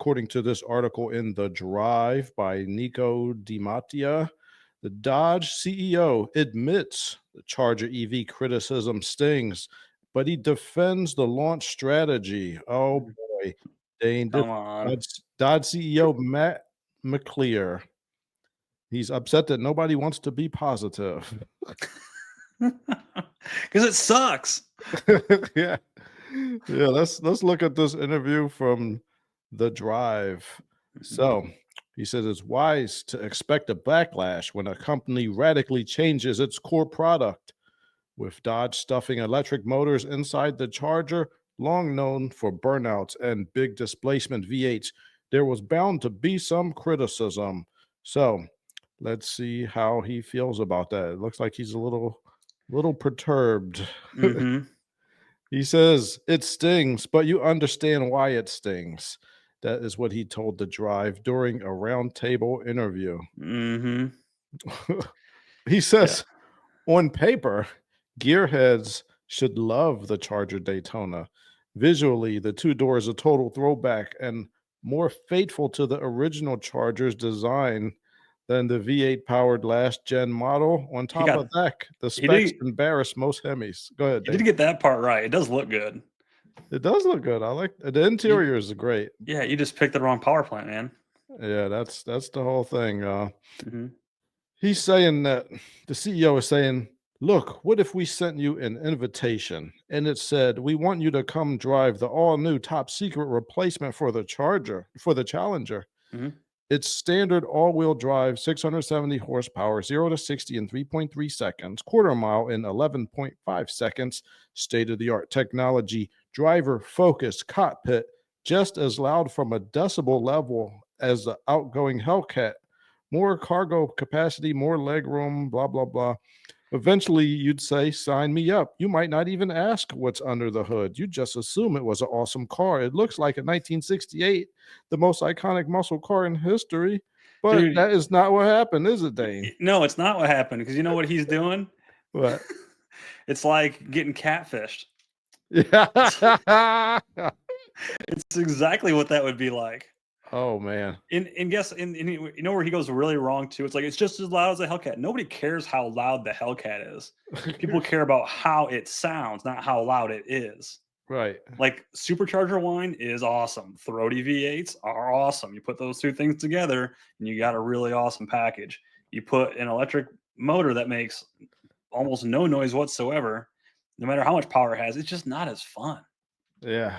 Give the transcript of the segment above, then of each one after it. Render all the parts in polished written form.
according to this article in The Drive by Nico DiMattia, the Dodge CEO admits the Charger EV criticism stings, but he defends the launch strategy. Oh boy, Dane, this Come on. Dodge CEO Matt McClear. He's upset that nobody wants to be positive. Because it sucks. Yeah. Yeah, let's look at this interview from The Drive. So, he says it's wise to expect a backlash when a company radically changes its core product. With Dodge stuffing electric motors inside the Charger, long known for burnouts and big displacement V8s, there was bound to be some criticism. So, let's see how he feels about that. It looks like he's a little perturbed. Mm-hmm. He says it stings, but you understand why it stings. That is what he told The Drive during a roundtable interview. Mm-hmm. He says, on paper, gearheads should love the Charger Daytona. Visually, the two doors a total throwback and more faithful to the original Charger's design than the V8 powered last gen model. On top of that, the specs embarrass most Hemis. Go ahead, You Dave. did get that part right. It does look good. It does look good. I like the interior is great. Yeah, you just picked the wrong power plant, man. Yeah, that's the whole thing. Mm-hmm. He's saying that the CEO is saying, look, what if we sent you an invitation and it said, we want you to come drive the all new top secret replacement for the Challenger. Mm-hmm. It's standard all-wheel drive, 670 horsepower, 0 to 60 in 3.3 seconds, quarter mile in 11.5 seconds, state-of-the-art technology, driver-focused cockpit, just as loud from a decibel level as the outgoing Hellcat, more cargo capacity, more legroom, blah, blah, blah. Eventually, you'd say, sign me up. You might not even ask what's under the hood. You just assume it was an awesome car. It looks like a 1968, the most iconic muscle car in history. But Dude, that is not what happened, is it, Dane? No, it's not what happened, because you know what he's doing? What? It's like getting catfished. Yeah. It's exactly what that would be like. Oh, man. And you know where he goes really wrong, too? It's like, it's just as loud as a Hellcat. Nobody cares how loud the Hellcat is. People care about how it sounds, not how loud it is. Right. Like, supercharger whine is awesome. Throaty V8s are awesome. You put those two things together, and you got a really awesome package. You put an electric motor that makes almost no noise whatsoever, no matter how much power it has, it's just not as fun. Yeah.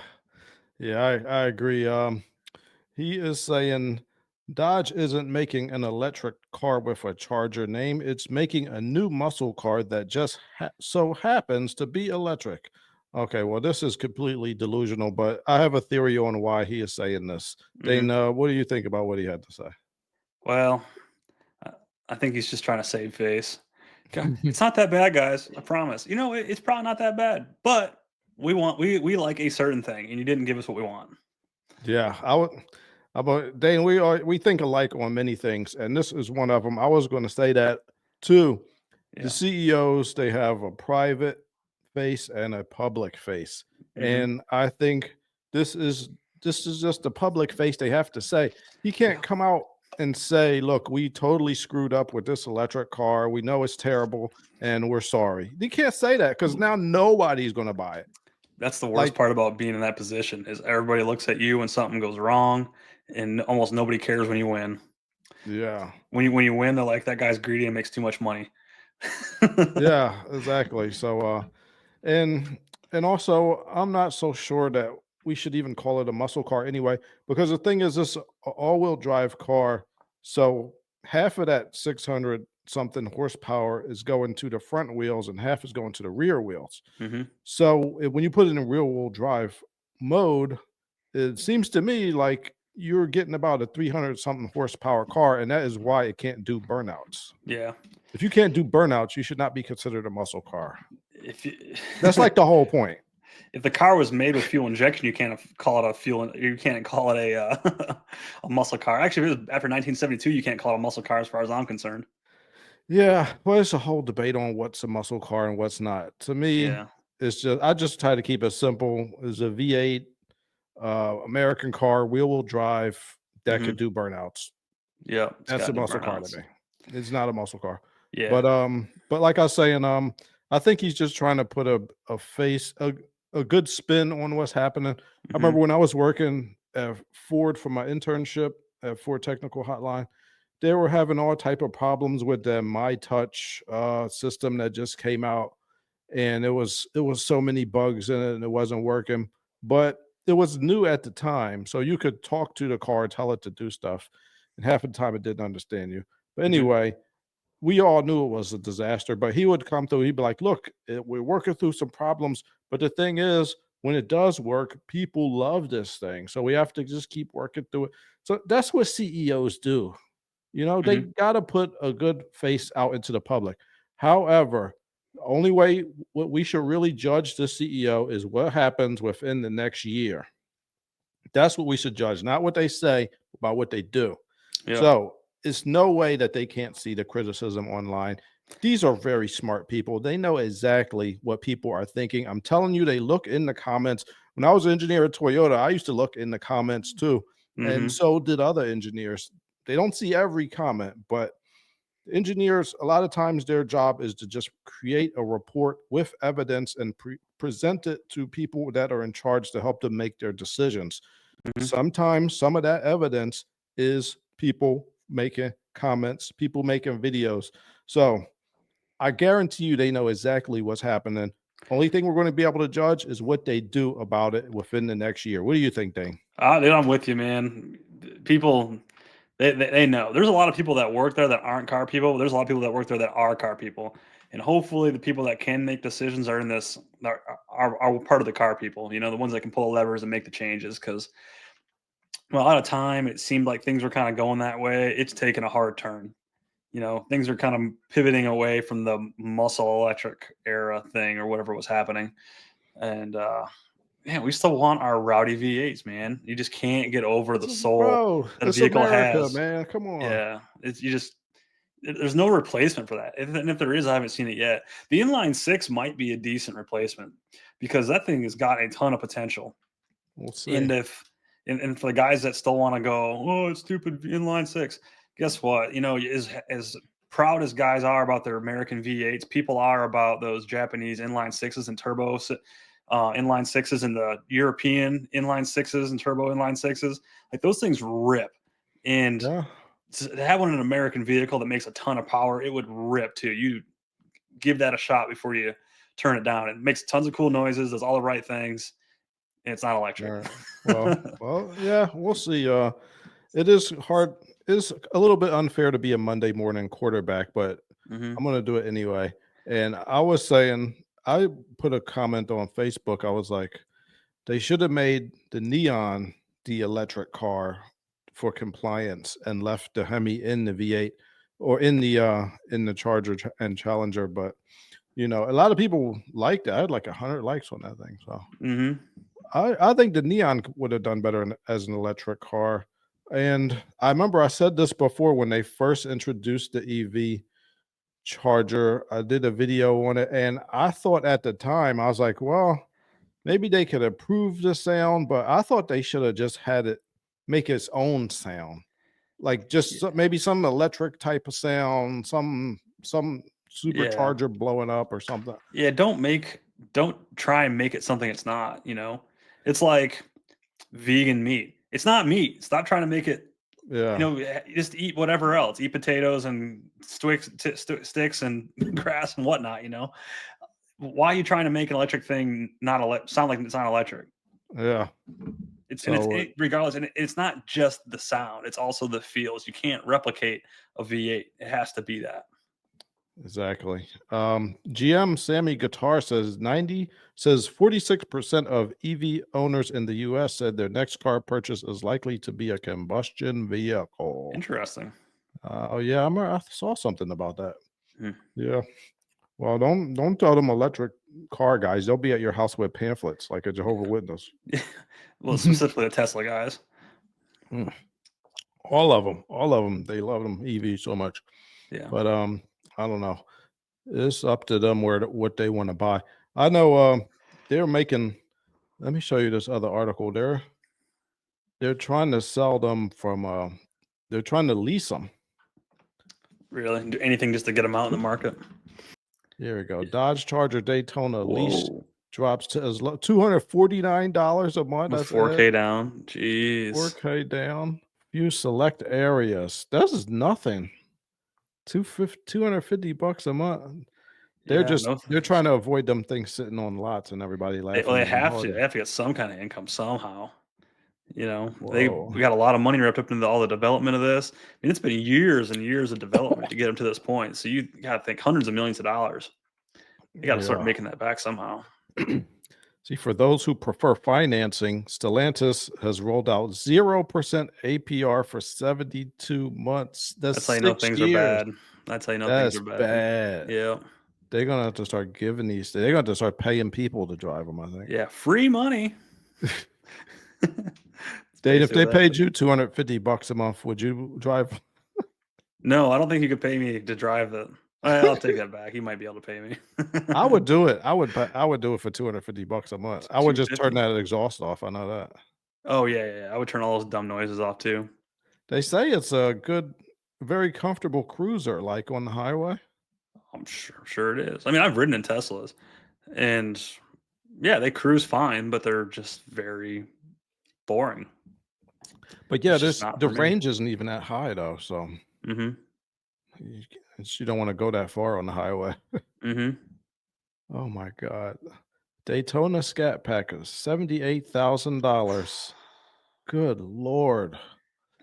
Yeah, I agree. He is saying Dodge isn't making an electric car with a Charger name. It's making a new muscle car that just so happens to be electric. Okay, well, this is completely delusional, but I have a theory on why he is saying this. Dane, what do you think about what he had to say? Well, I think he's just trying to save face. It's not that bad, guys. I promise. You know, it's probably not that bad, but we like a certain thing, and you didn't give us what we want. Yeah, Dane, we think alike on many things, and this is one of them. I was going to say that too. Yeah. The CEOs, they have a private face and a public face, and I think this is just the public face. They have to say he can't come out and say, "Look, we totally screwed up with this electric car. We know it's terrible, and we're sorry." He can't say that because now nobody's going to buy it. That's the worst part about being in that position is everybody looks at you when something goes wrong, and almost nobody cares when you win. Yeah. When you win, they're like, that guy's greedy and makes too much money. Yeah, exactly. So, and also, I'm not so sure that we should even call it a muscle car anyway, because the thing is, this all-wheel drive car. So half of that 600 something horsepower is going to the front wheels, and half is going to the rear wheels. So when you put it in rear-wheel drive mode, it seems to me like you're getting about a 300 something horsepower car, and that is why it can't do burnouts. Yeah. If you can't do burnouts, you should not be considered a muscle car. That's like the whole point. If the car was made with fuel injection, you can't call it a fuel. You can't call it a a muscle car. Actually, if it was after 1972, you can't call it a muscle car, as far as I'm concerned. Yeah, well, it's a whole debate on what's a muscle car and what's not. To me, it's just I just try to keep it simple. Is a V8 American car, wheel drive that could Mhm. do burnouts. Yeah, it's That's gotta a do muscle car to burnouts. me. It's not a muscle car. Yeah. But like I was saying, I think he's just trying to put a face, a good spin on what's happening. I remember Mhm. when I was working at Ford for my internship at Ford Technical Hotline, they were having all type of problems with the My Touch system that just came out, and it was so many bugs in it, and it wasn't working. But it was new at the time, so you could talk to the car, tell it to do stuff, and half the time it didn't understand you. But Mhm. anyway, we all knew it was a disaster, but he would come through. He'd be like, "Look, we're working through some problems, but the thing is, when it does work, people love this thing. So we have to just keep working through it." So that's what CEOs do. They Mhm. got to put a good face out into the public. However, the only way what we should really judge the CEO is what happens within the next year. That's what we should judge, not what they say, about what they do. Yep. So it's no way that they can't see the criticism online. These are very smart people. They know exactly what people are thinking. I'm telling you, they look in the comments. When I was an engineer at Toyota, I used to look in the comments too. And Mhm. so did other engineers. They don't see every comment, but engineers, a lot of times their job is to just create a report with evidence and present it to people that are in charge to help them make their decisions. Mhm. Sometimes some of that evidence is people making comments, people making videos. So I guarantee you they know exactly what's happening. Only thing we're going to be able to judge is what they do about it within the next year. What do you think, Dane? Dude, I'm with you, man. People, they know. There's a lot of people that work there that aren't car people. There's a lot of people that work there that are car people, and hopefully, the people that can make decisions are in this are part of the car people. The ones that can pull levers and make the changes. Because well, a lot of time it seemed like things were kind of going that way. It's taken a hard turn. Things are kind of pivoting away from the muscle electric era thing or whatever was happening, and man, we still want our rowdy V8s, man. You just can't get over the soul Bro, that a it's vehicle America, has. man. Come on. Yeah, it's you just there's no replacement for that. And if there is, I haven't seen it yet. The inline six might be a decent replacement because that thing has got a ton of potential. We'll see. And if and for the guys that still want to go, oh, it's stupid inline six. Guess what? As proud as guys are about their American V8s, people are about those Japanese inline sixes and turbo inline sixes and the European inline sixes and turbo inline sixes. Like those things rip. And Yeah. to have one in an American vehicle that makes a ton of power, it would rip too. You give that a shot before you turn it down. It makes tons of cool noises, does all the right things, and it's not All electric. right. Well, yeah, we'll see. It is hard. It's a little bit unfair to be a Monday morning quarterback, but Hmm. I'm gonna do it anyway. And I was saying, I put a comment on Facebook. I was like, they should have made the Neon the electric car for compliance and left the Hemi in the V8 or in the Charger and Challenger. But a lot of people liked it. I had like 100 likes on that thing. So Hmm. I think the Neon would have done better as an electric car. And I remember I said this before when they first introduced the EV charger. I did a video on it, and I thought at the time, I was like, well, maybe they could improve the sound, but I thought they should have just had it make its own sound. Like just maybe some electric type of sound, some Yeah. supercharger blowing up or something. Yeah. Don't try and make it something it's not. It's like vegan meat. It's not meat. Stop trying to make it, Yeah. just eat whatever else. Eat potatoes and sticks and grass and whatnot. Why are you trying to make an electric thing not sound like it's not electric? Yeah. So Regardless, and it's not just the sound; it's also the feels. You can't replicate a V8. It has to be that. exactly. GM Sammy Guitar says 46% of EV owners in the US said their next car purchase is likely to be a combustion vehicle. Interesting. Oh yeah, I saw something about that. Hmm. Yeah. Well, don't tell them electric car guys. They'll be at your house with pamphlets like a Jehovah Witness. Well, specifically the Tesla guys. Mm. All of them. They love them EV so much. Yeah. But I don't know. It's up to them what they want to buy. I know they're making. Let me show you this other article. There. They're trying to sell them from. They're trying to lease them. Really, do anything just to get them out in the market. Here we go. Dodge Charger Daytona lease Whoa, drops to as low $249 a month. with That's 4K it. down. Jeez. 4K down. Few select areas. This is nothing. $250 a month. They're Yeah, just no they're thanks. trying to avoid them things sitting on lots and everybody They, well, laughing they at them have to. harder. They have to get some kind of income somehow. We Whoa. got a lot of money wrapped up into all the development of this. I mean, it's been years and years of development to get them to this point. So you got to think hundreds of millions of dollars. You got to start Yeah. making that back somehow. See, for those who prefer financing, Stellantis has rolled out 0% APR for 72 months. That's That's how you know 6 things are years. bad. That's how you know things That's are bad. bad. Yeah. They're gonna have to start giving these. They're gonna have to start paying people to drive them. I think. Yeah. Free money. Dave, if basically they what paid happened. you $250 a month, would you drive? No, I don't think you could pay me to drive it. I'll take that back. You might be able to pay me. I would do it. I would do it for $250 a month. I would just turn 250. that exhaust off. I know that. Oh yeah. I would turn all those dumb noises off too. They say it's a good, very comfortable cruiser, like on the highway. I'm sure it is. I mean, I've ridden in Teslas, and yeah, they cruise fine, but they're just very boring. But yeah, It's just this not the for me. range isn't even that high though, so Mm-hmm. you don't want to go that far on the highway. Mm-hmm. Oh my God. Daytona Scat Pack is $78,000. Good Lord.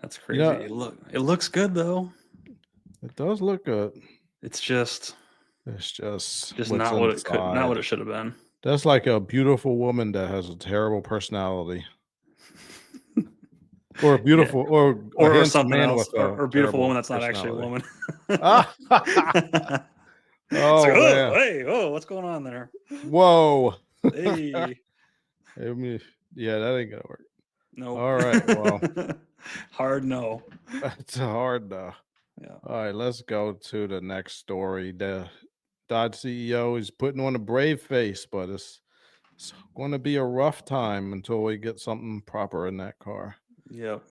That's You crazy. know, It looks good though. it does look good. It's just It's just what's not what it could, not what inside. it should have been. That's like a beautiful woman that has a terrible personality. Or a Yeah, beautiful or a or handsome something man else, with a or beautiful terrible woman that's not actually a personality. woman. Ah, It's like, oh oh, man. hey, oh, what's going on there? Whoa. Hey, I mean, yeah, that ain't gonna work. nope. All right. Well, Hard no. it's hard though. Yeah. All right, let's go to the next story. The Dodge CEO is putting on a brave face, but it's going to be a rough time until we get something proper in that car. Yep.